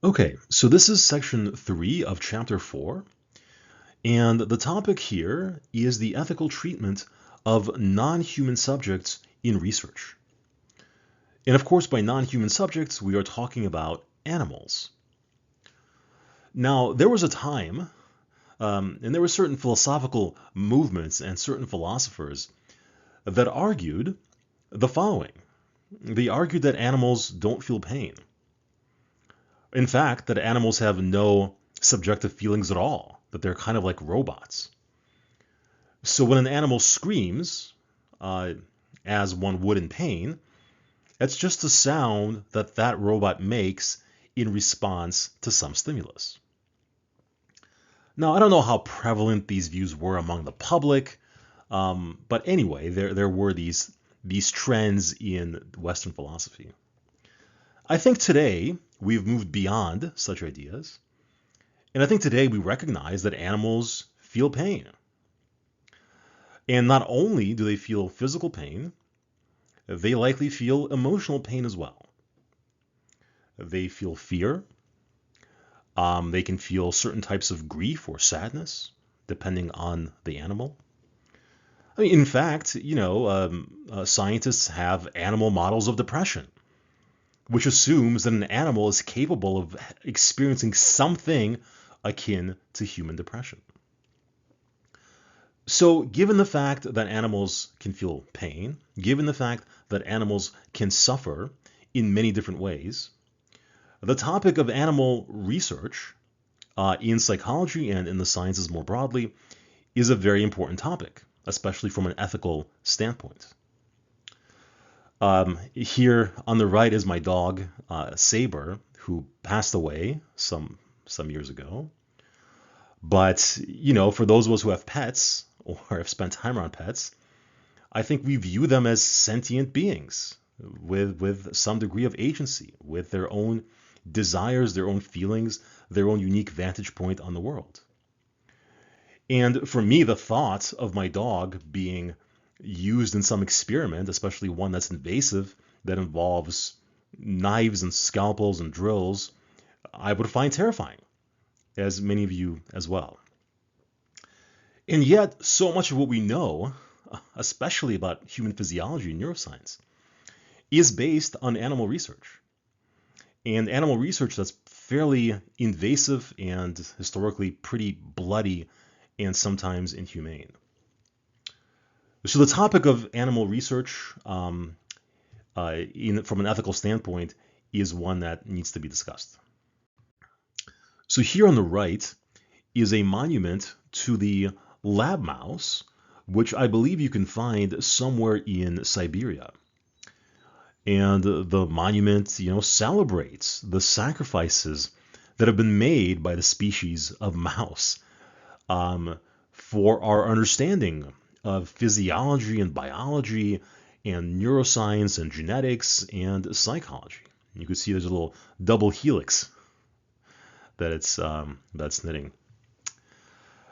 Okay, so this is section 3 of chapter 4, and the topic here is the ethical treatment of non-human subjects in research. And of course, by non-human subjects, we are talking about animals. Now, there was a time, and there were certain philosophical movements and certain philosophers that argued the following. They argued that animals don't feel pain. In fact, that animals have no subjective feelings at all, that they're kind of like robots. So when an animal screams, uh, as one would in pain, that's just a sound that that robot makes in response to some stimulus. Now, I don't know how prevalent these views were among the public, but anyway, there were these trends in Western philosophy. I think today we've moved beyond such ideas, and I think today we recognize that animals feel pain. And not only do they feel physical pain, they likely feel emotional pain as well. They feel fear. They can feel certain types of grief or sadness, depending on the animal. I mean, in fact, scientists have animal models of depression, which assumes that an animal is capable of experiencing something akin to human depression. So, given the fact that animals can feel pain, given the fact that animals can suffer in many different ways, the topic of animal research in psychology and in the sciences more broadly is a very important topic, especially from an ethical standpoint. Here on the right is my dog, Saber, who passed away some years ago. But, for those of us who have pets or have spent time around pets, I think we view them as sentient beings with some degree of agency, with their own desires, their own feelings, their own unique vantage point on the world. And for me, the thought of my dog being used in some experiment, especially one that's invasive, that involves knives and scalpels and drills, I would find terrifying, as many of you as well. And yet, so much of what we know, especially about human physiology and neuroscience, is based on animal research. And animal research that's fairly invasive and historically pretty bloody and sometimes inhumane. So the topic of animal research from an ethical standpoint is one that needs to be discussed. So here on the right is a monument to the lab mouse, which I believe you can find somewhere in Siberia. And the monument, celebrates the sacrifices that have been made by the species of mouse for our understanding of physiology and biology and neuroscience and genetics and psychology. You can see there's a little double helix that's knitting.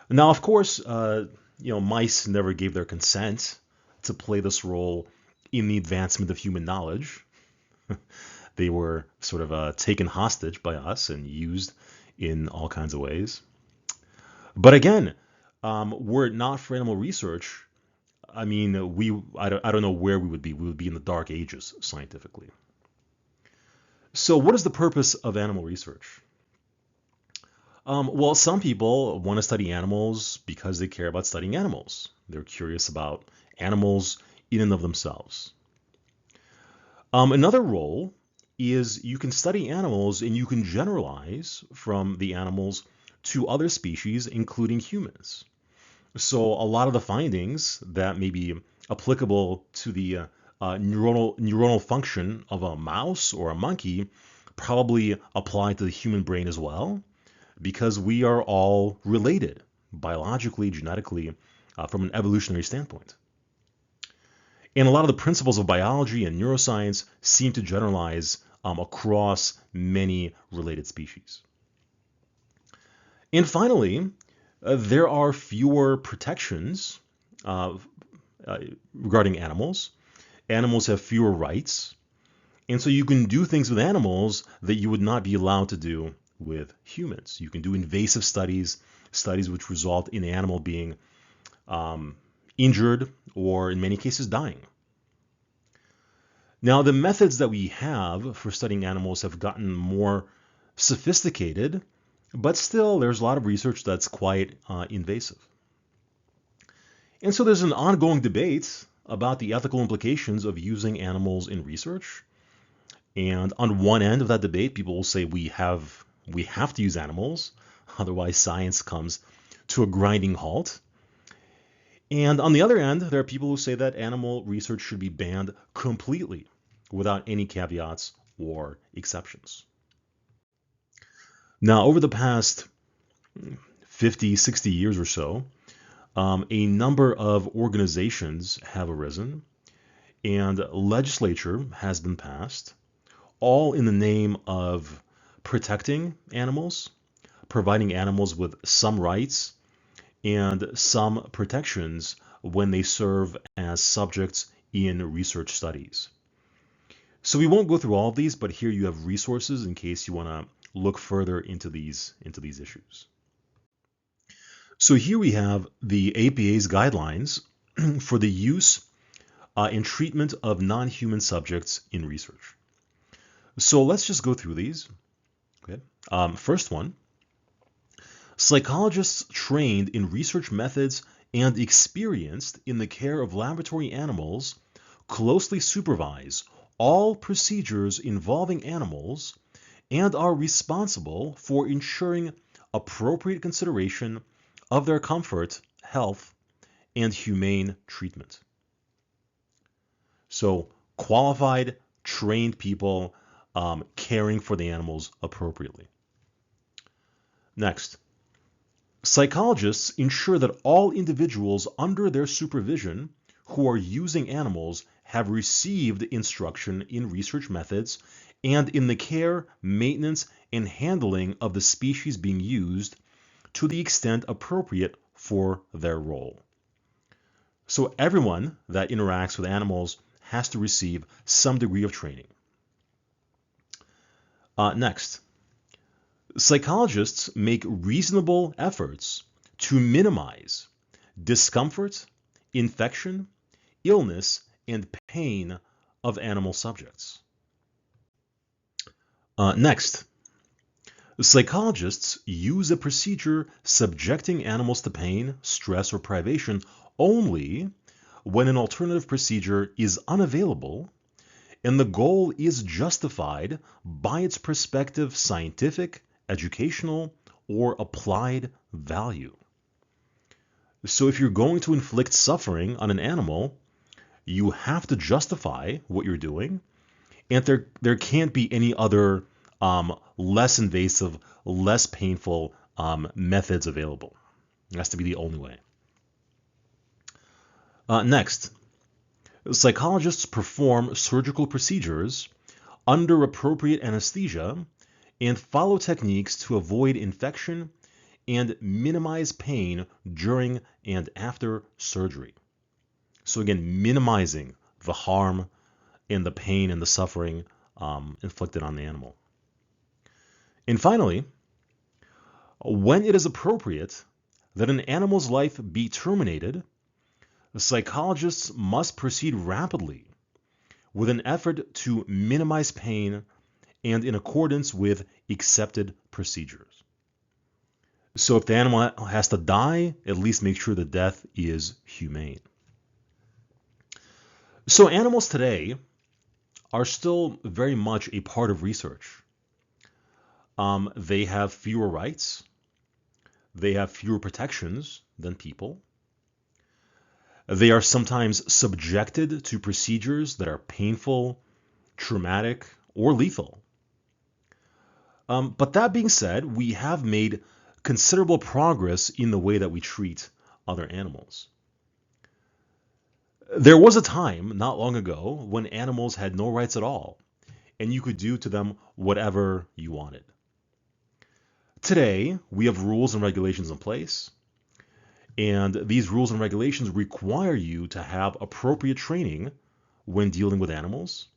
Now, of course, mice never gave their consent to play this role in the advancement of human knowledge. They were sort of taken hostage by us and used in all kinds of ways. But again, were it not for animal research, I mean, I don't know where we would be. We would be in the dark ages scientifically. So, what is the purpose of animal research? Well, some people want to study animals because they care about studying animals. They're curious about animals in and of themselves. Another role is you can study animals and you can generalize from the animals to other species, including humans. So a lot of the findings that may be applicable to the neuronal function of a mouse or a monkey probably apply to the human brain as well, because we are all related biologically, genetically, from an evolutionary standpoint. And a lot of the principles of biology and neuroscience seem to generalize across many related species. And finally, there are fewer protections uh, regarding animals. Animals have fewer rights. And so you can do things with animals that you would not be allowed to do with humans. You can do invasive studies, studies which result in the animal being injured or in many cases dying. Now, the methods that we have for studying animals have gotten more sophisticated, but still there's a lot of research that's quite invasive. And so there's an ongoing debate about the ethical implications of using animals in research. And on one end of that debate, people will say we have to use animals, otherwise science comes to a grinding halt. And on the other end, there are people who say that animal research should be banned completely without any caveats or exceptions. Now, over the past 50, 60 years or so, a number of organizations have arisen and legislature has been passed, all in the name of protecting animals, providing animals with some rights and some protections when they serve as subjects in research studies. So we won't go through all of these, but here you have resources in case you want to look further into these issues. So here we have the APA's guidelines for the use and treatment of non-human subjects in research. So let's just go through these. Okay. First one, psychologists trained in research methods and experienced in the care of laboratory animals closely supervise all procedures involving animals and are responsible for ensuring appropriate consideration of their comfort, health, and humane treatment. So qualified, trained people caring for the animals appropriately. Next, psychologists ensure that all individuals under their supervision who are using animals have received instruction in research methods and in the care, maintenance, and handling of the species being used to the extent appropriate for their role. So everyone that interacts with animals has to receive some degree of training. Next, psychologists make reasonable efforts to minimize discomfort, infection, illness, and pain of animal subjects. Next, psychologists use a procedure subjecting animals to pain, stress, or privation only when an alternative procedure is unavailable and the goal is justified by its prospective scientific, educational, or applied value. So if you're going to inflict suffering on an animal, you have to justify what you're doing, and there can't be any other less invasive, less painful methods available. It has to be the only way. Next, psychologists perform surgical procedures under appropriate anesthesia and follow techniques to avoid infection and minimize pain during and after surgery. So again, minimizing the harm and the pain and the suffering inflicted on the animal. And finally, when it is appropriate that an animal's life be terminated, psychologists must proceed rapidly with an effort to minimize pain and in accordance with accepted procedures. So if the animal has to die, at least make sure the death is humane. So animals today are still very much a part of research. They have fewer rights. They have fewer protections than people. They are sometimes subjected to procedures that are painful, traumatic, or lethal. But that being said, we have made considerable progress in the way that we treat other animals. There was a time, not long ago, when animals had no rights at all, and you could do to them whatever you wanted. Today, we have rules and regulations in place, and these rules and regulations require you to have appropriate training when dealing with animals.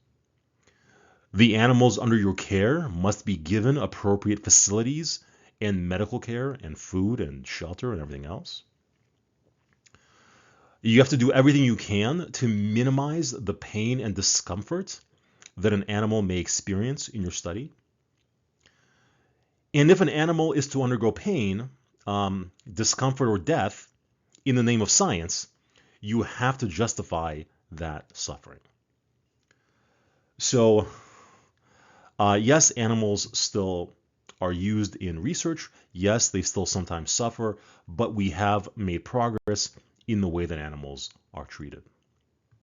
The animals under your care must be given appropriate facilities and medical care and food and shelter and everything else. You have to do everything you can to minimize the pain and discomfort that an animal may experience in your study. And if an animal is to undergo pain, discomfort, or death in the name of science, you have to justify that suffering. So, yes, animals still are used in research. Yes, they still sometimes suffer, but we have made progress in the way that animals are treated.